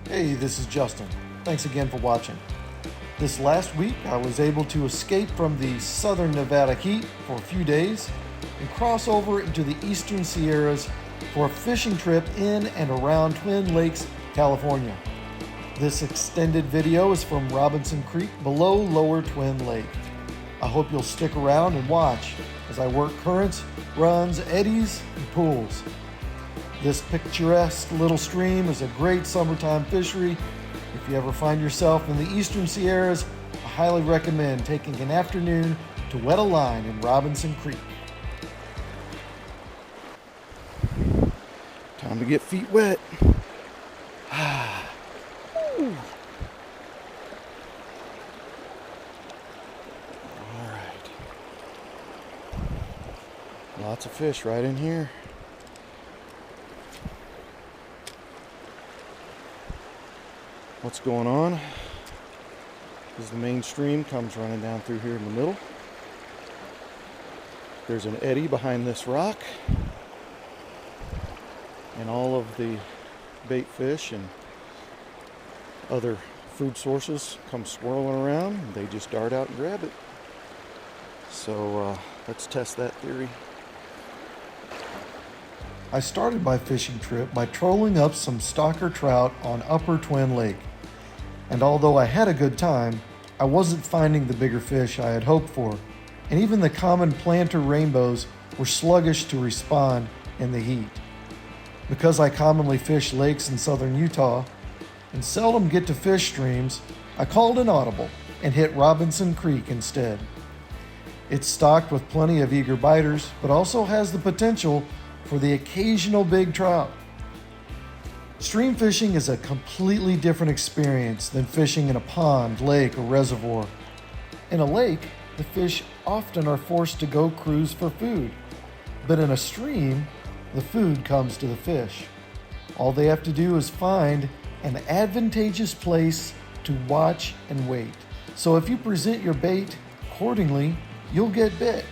Hey, this is Justin. Thanks again for watching. This last week, I was able to escape from the southern Nevada heat for a few days and cross over into the eastern Sierras for a fishing trip in and around Twin Lakes, California. This extended video is from Robinson Creek below Lower Twin Lake. I hope you'll stick around and watch as I work currents, runs, eddies, and pools. This picturesque little stream is a great summertime fishery. If you ever find yourself in the eastern Sierras, I highly recommend taking an afternoon to wet a line in Robinson Creek. Time to get feet wet. All right. Lots of fish right in here. What's going on is the main stream comes running down through here in the middle. There's an eddy behind this rock, and all of the bait fish and other food sources come swirling around, and they just dart out and grab it. So let's test that theory. I started my fishing trip by trolling up some stalker trout on Upper Twin Lake. And although I had a good time, I wasn't finding the bigger fish I had hoped for, and even the common planter rainbows were sluggish to respond in the heat. Because I commonly fish lakes in southern Utah and seldom get to fish streams, I called an audible and hit Robinson Creek instead. It's stocked with plenty of eager biters, but also has the potential for the occasional big trout. Stream fishing is a completely different experience than fishing in a pond, lake, or reservoir. In a lake, the fish often are forced to go cruise for food, but in a stream, the food comes to the fish. All they have to do is find an advantageous place to watch and wait. So if you present your bait accordingly, you'll get bit.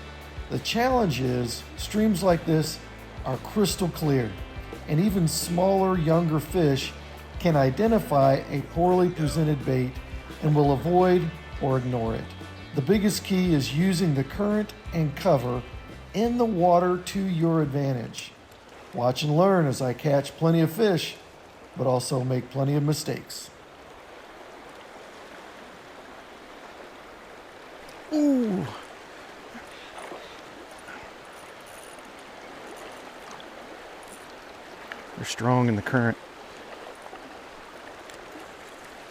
The challenge is, streams like this are crystal clear, and even smaller, younger fish can identify a poorly presented bait and will avoid or ignore it. The biggest key is using the current and cover in the water to your advantage. Watch and learn as I catch plenty of fish, but also make plenty of mistakes. Ooh. They're strong in the current.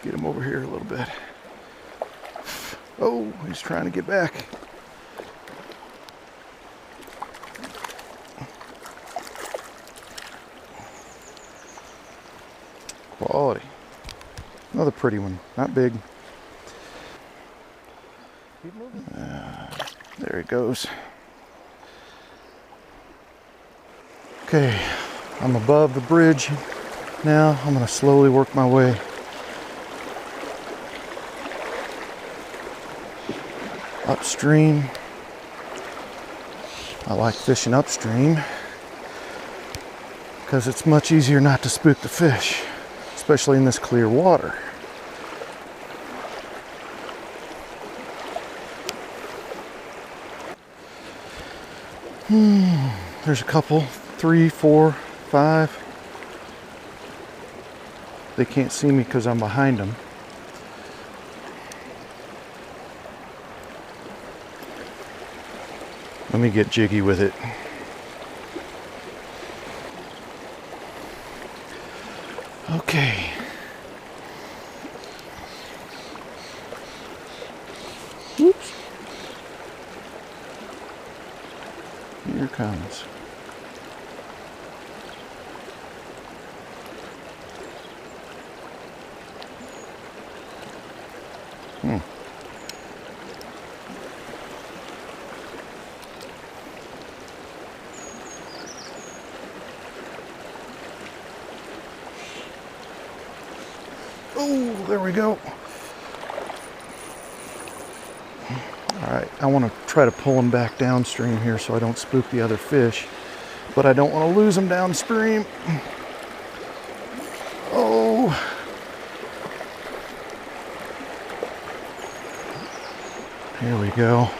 Get him over here a little bit. Oh, he's trying to get back. Quality. Another pretty one, not big. Keep moving. There he goes. Okay. I'm above the bridge now. I'm going to slowly work my way upstream. I like fishing upstream because it's much easier not to spook the fish, especially in this clear water. There's a couple, 3, 4, 5. They can't see me because I'm behind them. Let me get jiggy with it. Okay. Oops. Here it comes. Oh, there we go. All right, I want to try to pull them back downstream here so I don't spook the other fish, but I don't want to lose them downstream. Oh, Here we go.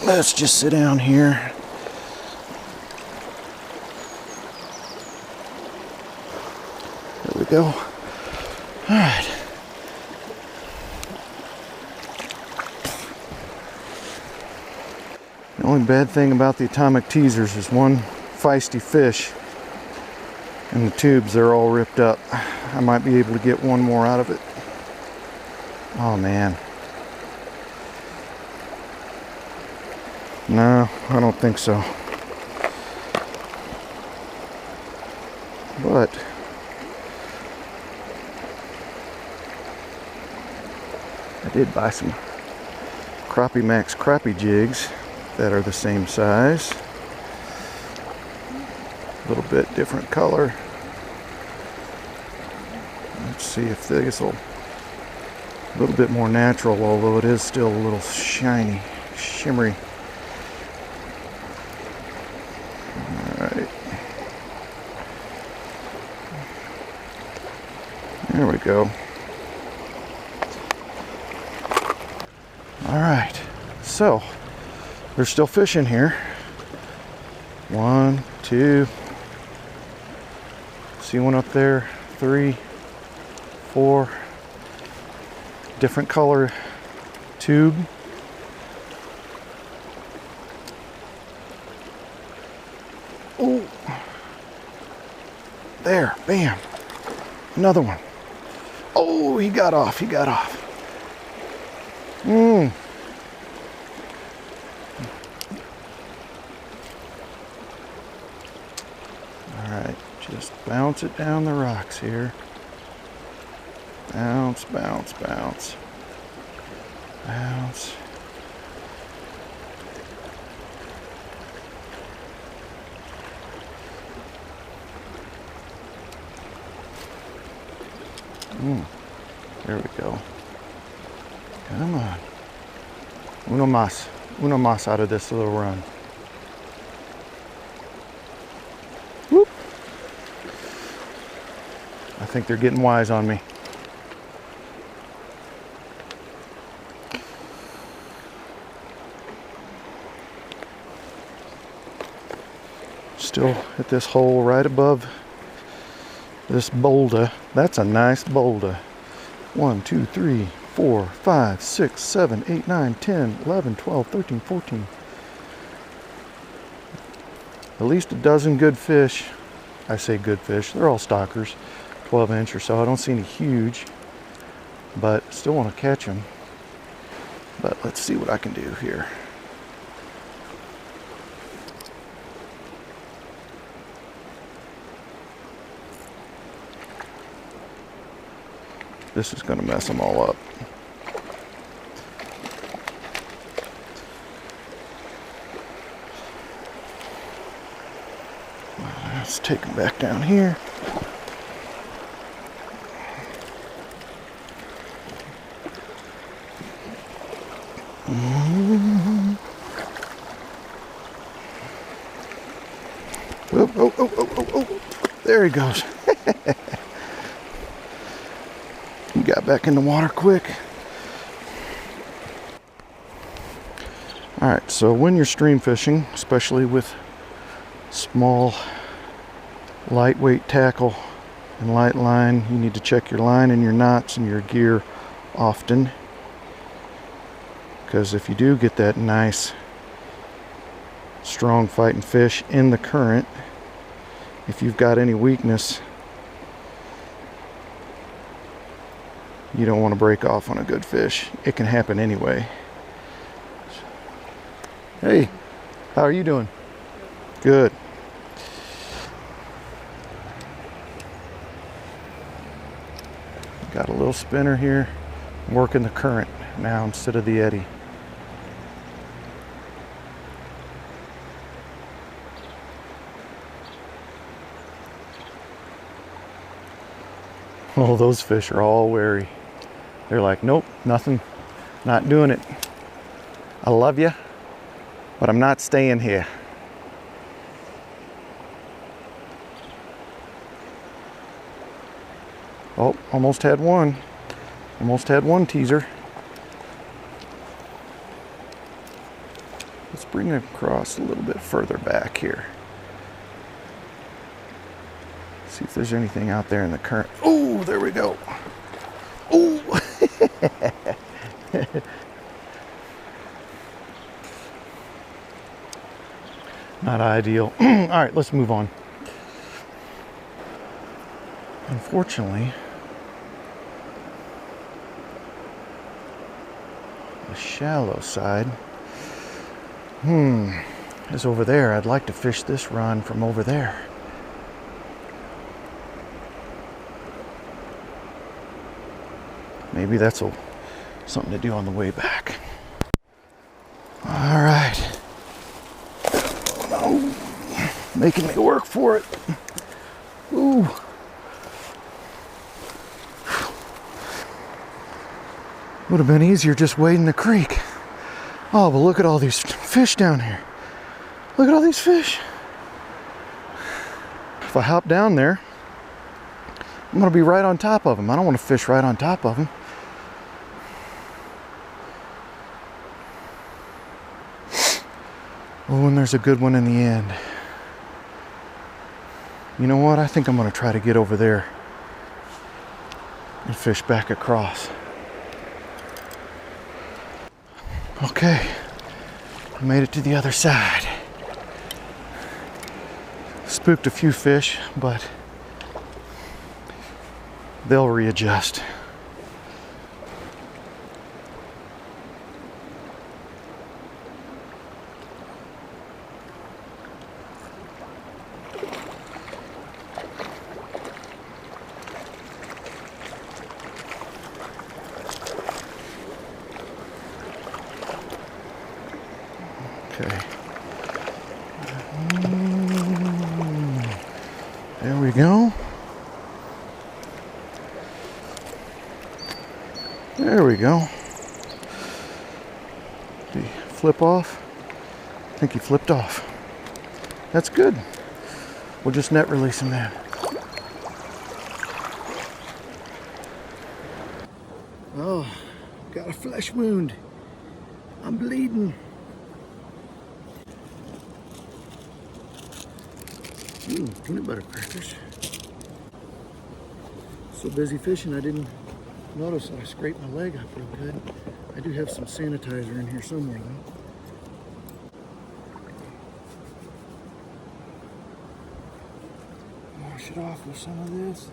Let's just sit down here. There we go. All right. The only bad thing about the atomic teasers is one feisty fish, and the tubes are all ripped up. I might be able to get one more out of it. Oh man. No, I don't think so. But I did buy some Crappie Max crappie jigs that are the same size. A little bit different color. Let's see if this will a little bit more natural, although it is still a little shiny, shimmery. Alright. There we go. Alright, so there's still fish in here. 1, 2. See one up there? 3, 4. Different color tube. Oh, there, bam, another one. Oh, he got off, he got off. All right, just bounce it down the rocks here. Bounce, bounce, bounce. Bounce. There we go. Come on. Uno más out of this little run. Whoop. I think they're getting wise on me. Still at this hole right above this boulder. That's a nice boulder. 1, 2, 3, 4, 5, 6, 7, 8, 9, 10, 11, 12, 13, 14. At least a dozen good fish. I say good fish. They're all stockers. 12-inch or so. I don't see any huge, but still want to catch them. But let's see what I can do here. This is going to mess them all up. Let's take them back down here. Oh, oh, oh, oh, oh, oh. There he goes. He got back in the water quick. Alright, so when you're stream fishing, especially with small, lightweight tackle and light line, you need to check your line and your knots and your gear often. Because if you do get that nice, strong fighting fish in the current, if you've got any weakness, you don't want to break off on a good fish. It can happen anyway. Hey, how are you doing? Good. Got a little spinner here. I'm working the current now instead of the eddy. Oh, those fish are all wary. They're like, nope, nothing, not doing it. I love you, but I'm not staying here. Oh, almost had one. Almost had one teaser. Let's bring it across a little bit further back here. See if there's anything out there in the current. Oh, there we go. Oh. Not ideal. All right, let's move on. Unfortunately, the shallow side is over there. I'd like to fish this run from over there. Maybe that's something to do on the way back. All right. Oh, making me work for it. Ooh. Would have been easier just wading the creek. Oh, but look at all these fish down here. Look at all these fish. If I hop down there, I'm gonna be right on top of them. I don't want to fish right on top of them. Oh, and there's a good one in the end. You know what? I think I'm gonna try to get over there and fish back across. Okay, I made it to the other side. Spooked a few fish, but they'll readjust. Okay. There we go. There we go. Did he flip off? I think he flipped off. That's good. We'll just net release him then. Oh, got a flesh wound. I'm bleeding. Peanut butter crackers. So busy fishing, I didn't notice that I scraped my leg up real good. I do have some sanitizer in here somewhere though. Wash it off with some of this.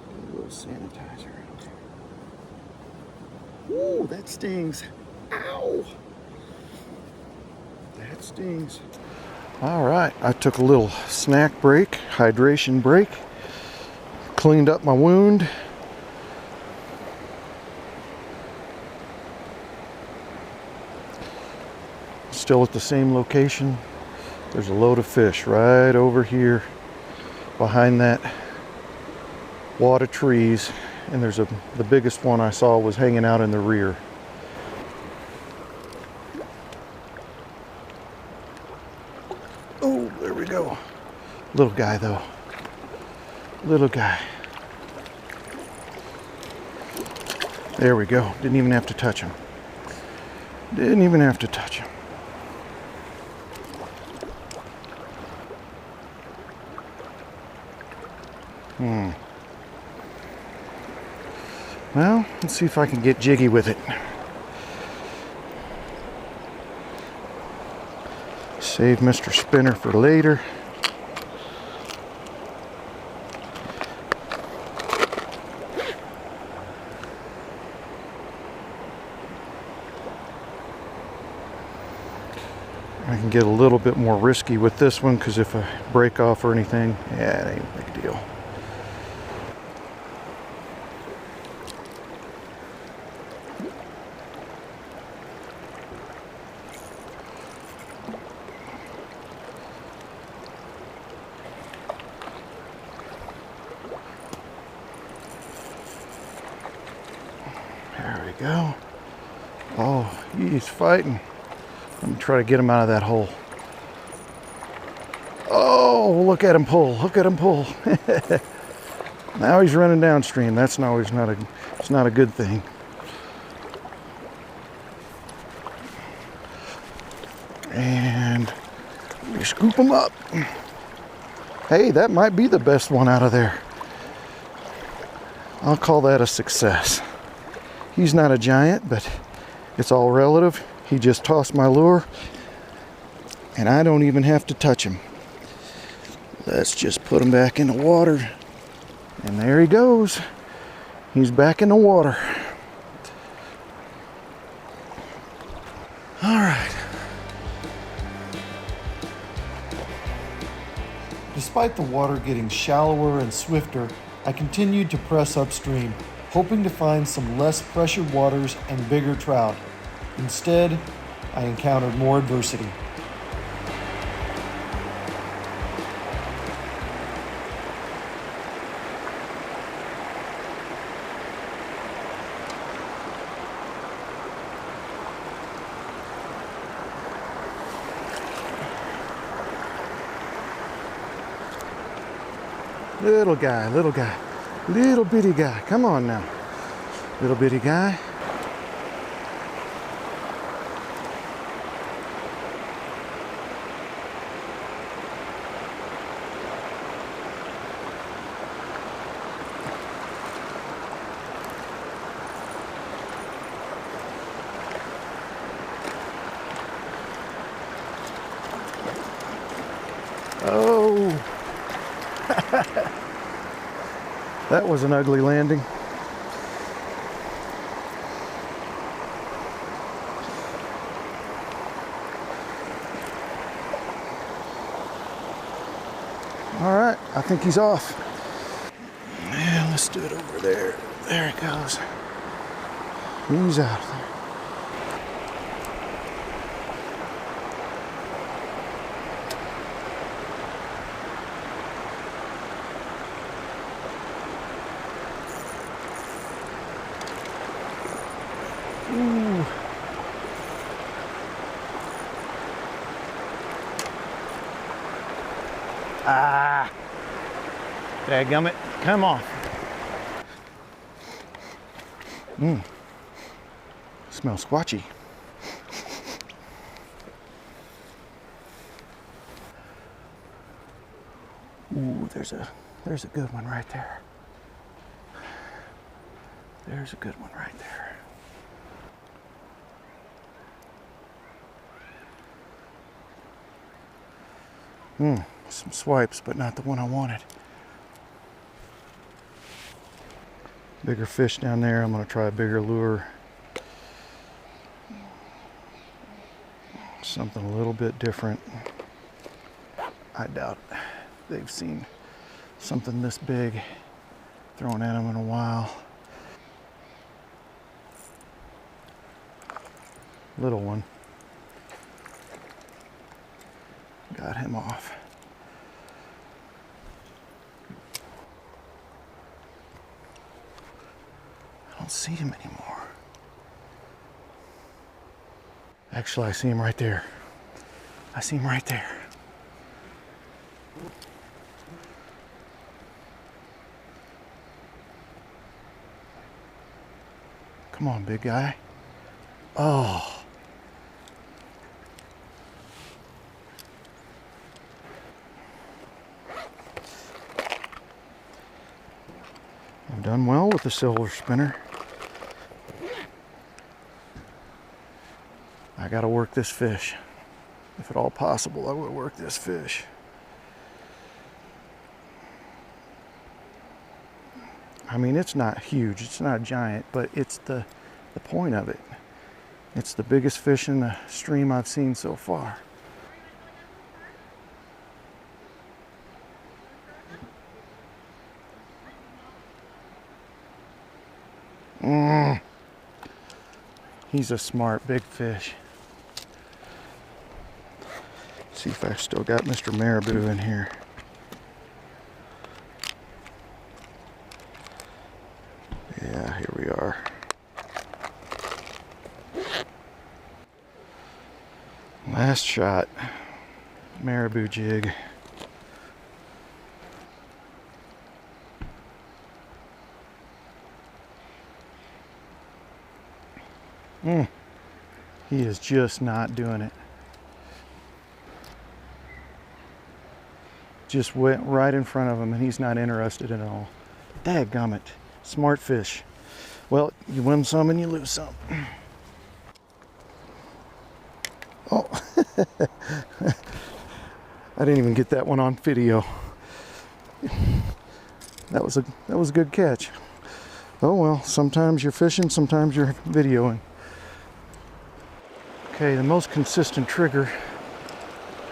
A little sanitizer. Ooh, that stings. Ow! That stings. All right, I took a little snack break, hydration break, cleaned up my wound. Still at the same location. There's a load of fish right over here behind that wad of trees. And there's the biggest one I saw was hanging out in the rear. Oh, there we go. Little guy though. Little guy. There we go. Didn't even have to touch him. Didn't even have to touch him. Well, let's see if I can get jiggy with it. Save Mr. Spinner for later. I can get a little bit more risky with this one because if I break off or anything, yeah, it ain't a big deal. There we go. Oh, he's fighting. Let me try to get him out of that hole. Oh, look at him pull. Look at him pull. Now he's running downstream. That's always it's not a good thing. And we scoop him up. Hey, that might be the best one out of there. I'll call that a success. He's not a giant, but it's all relative. He just tossed my lure, and I don't even have to touch him. Let's just put him back in the water. And there he goes. He's back in the water. All right. Despite the water getting shallower and swifter, I continued to press upstream, hoping to find some less pressured waters and bigger trout. Instead, I encountered more adversity. Little guy, little bitty guy. Come on now, little bitty guy. Oh. That was an ugly landing. All right, I think he's off. Yeah, let's do it over there. There it goes. He's out there. Ooh. Ah, dadgummit, come on. Smells squatchy. Ooh, there's a good one right there. There's a good one right there. Some swipes, but not the one I wanted. Bigger fish down there. I'm gonna try a bigger lure. Something a little bit different. I doubt they've seen something this big thrown at them in a while. Little one. Got him off. I don't see him anymore. Actually, I see him right there. I see him right there. Come on, big guy. Oh. I've done well with the silver spinner. I gotta work this fish. If at all possible, I would work this fish. I mean, it's not huge, it's not giant, but it's the point of it. It's the biggest fish in the stream I've seen so far. He's a smart big fish. See if I've still got Mr. Marabou in here. Yeah, here we are. Last shot. Marabou jig. He is just not doing it. Just went right in front of him and he's not interested at all. Dadgummit. Smart fish. Well, you win some and you lose some. Oh. I didn't even get that one on video. That was a good catch. Oh well, sometimes you're fishing, sometimes you're videoing. Okay, the most consistent trigger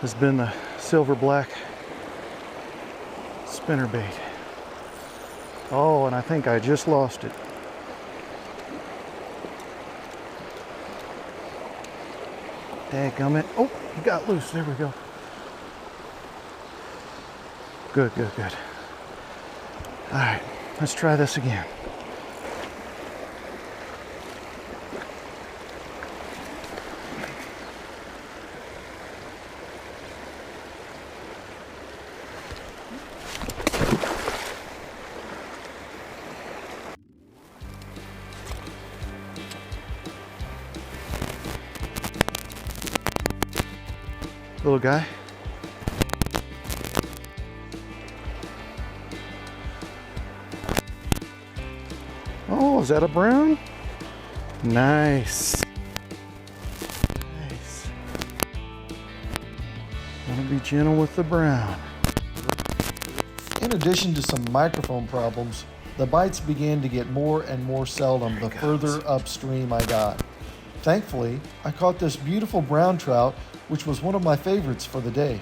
has been the silver black spinnerbait. Oh, and I think I just lost it. Dadgummit. Oh, he got loose. There we go. Good, good, good. All right, let's try this again. Little guy. Oh, is that a brown? Nice. Nice. Want to be gentle with the brown. In addition to some microphone problems, the bites began to get more and more seldom the further upstream I got. Thankfully, I caught this beautiful brown trout, which was one of my favorites for the day.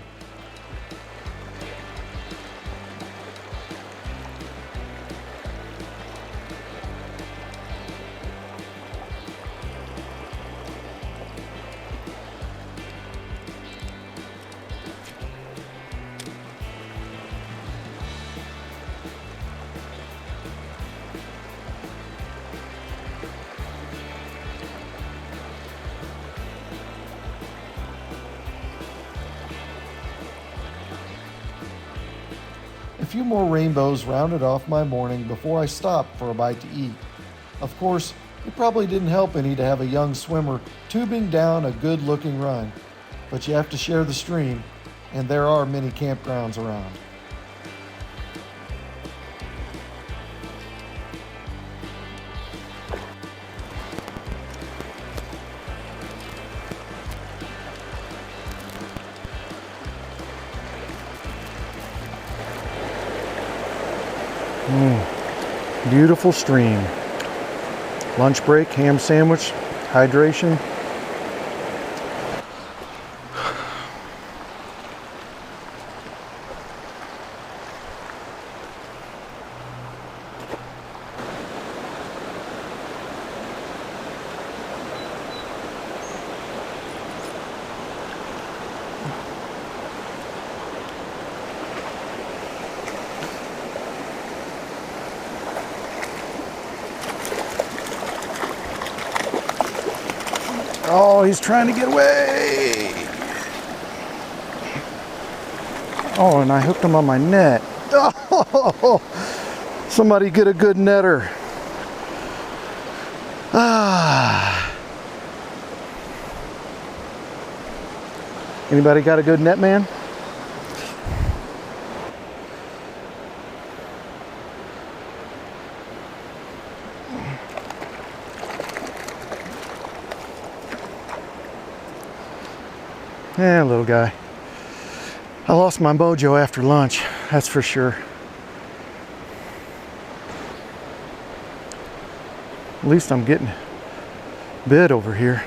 A few more rainbows rounded off my morning before I stopped for a bite to eat. Of course, it probably didn't help any to have a young swimmer tubing down a good-looking run, but you have to share the stream, and there are many campgrounds around. Beautiful stream. Lunch break, ham sandwich, hydration. Oh, he's trying to get away. Oh, and I hooked him on my net. Oh, somebody get a good netter. Ah. Anybody got a good net man? Yeah, little guy. I lost my mojo after lunch, that's for sure. At least I'm getting bit over here.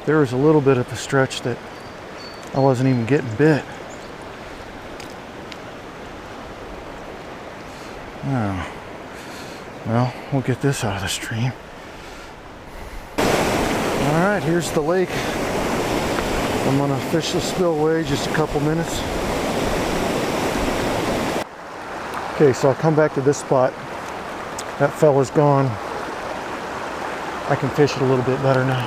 There was a little bit of a stretch that I wasn't even getting bit. Oh. Well, we'll get this out of the stream. All right, here's the lake. I'm gonna fish the spillway just a couple minutes. Okay, so I'll come back to this spot. That fella's gone. I can fish it a little bit better now.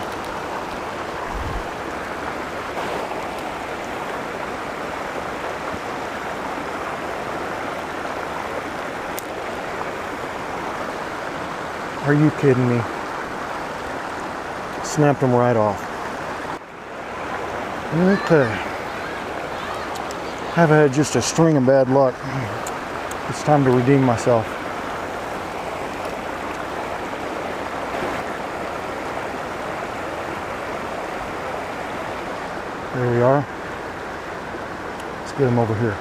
Are you kidding me? Snapped them right off. Okay. I've had just a string of bad luck. It's time to redeem myself. There we are. Let's get him over here.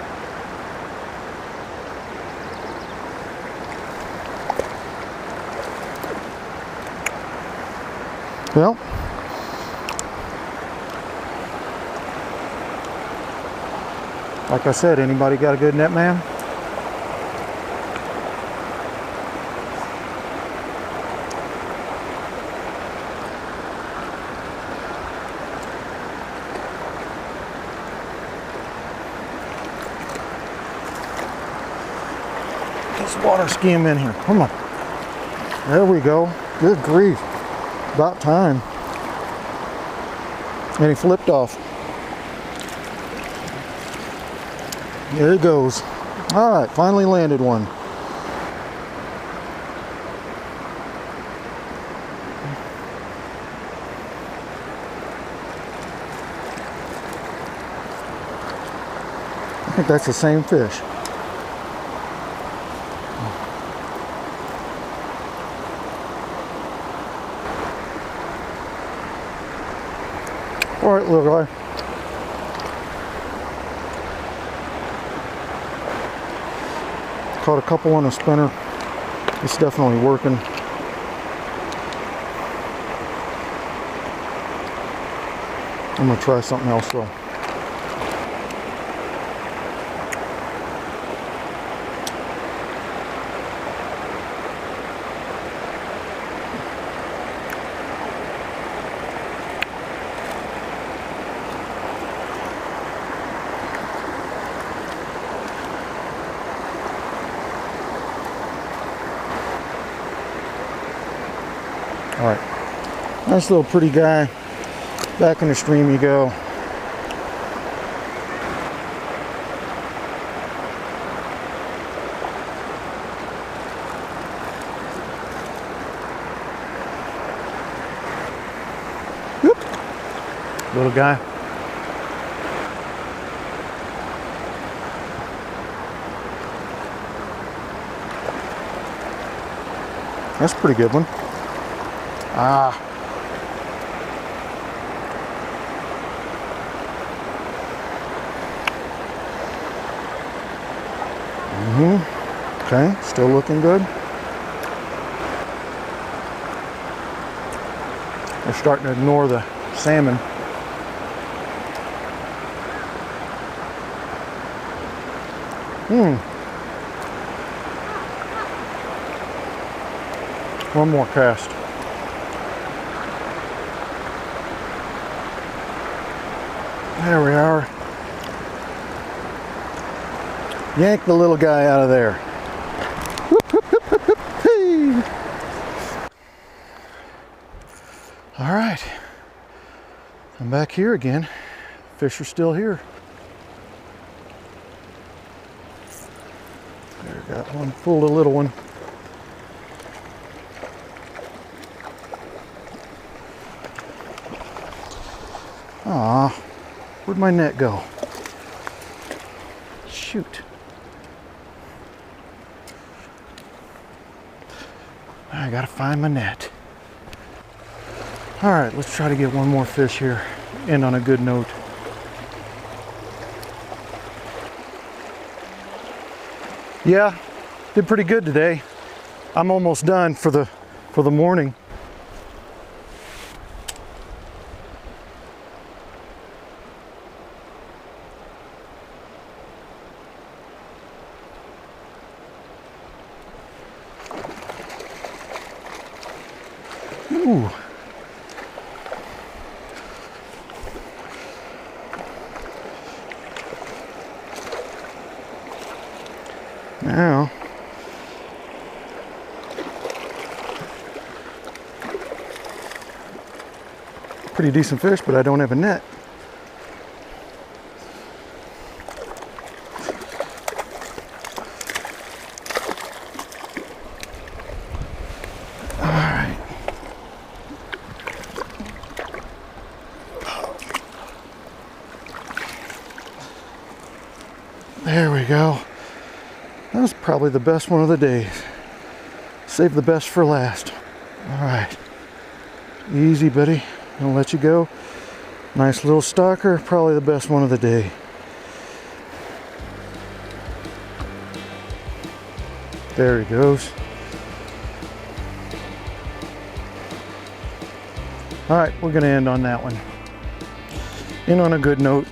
Well, like I said, anybody got a good net, man? This water skim in here. Come on. There we go. Good grief. About time. And he flipped off. There it goes. All right, finally landed one. I think that's the same fish. All right, little guy. Caught a couple on a spinner. It's definitely working. I'm gonna try something else though. All right, nice little pretty guy. Back in the stream you go. Whoop. Little guy. That's a pretty good one. Ah. Okay, still looking good. They're starting to ignore the salmon. One more cast. There we are. Yank the little guy out of there. Whoop, whoop, whoop, whoop, whoop. Hey. All right. I'm back here again. Fish are still here. There, got one, pulled a little one. Aw, where'd my net go? Shoot. I gotta find my net. All right, let's try to get one more fish here. End on a good note. Yeah, did pretty good today. I'm almost done for the morning. Ooh. Now, pretty decent fish, but I don't have a net. go. That was probably the best one of the day. Save the best for last. All right. Easy, buddy. I'll let you go. Nice little stalker. Probably the best one of the day. There he goes. All right, we're going to end on that one. And on a good note.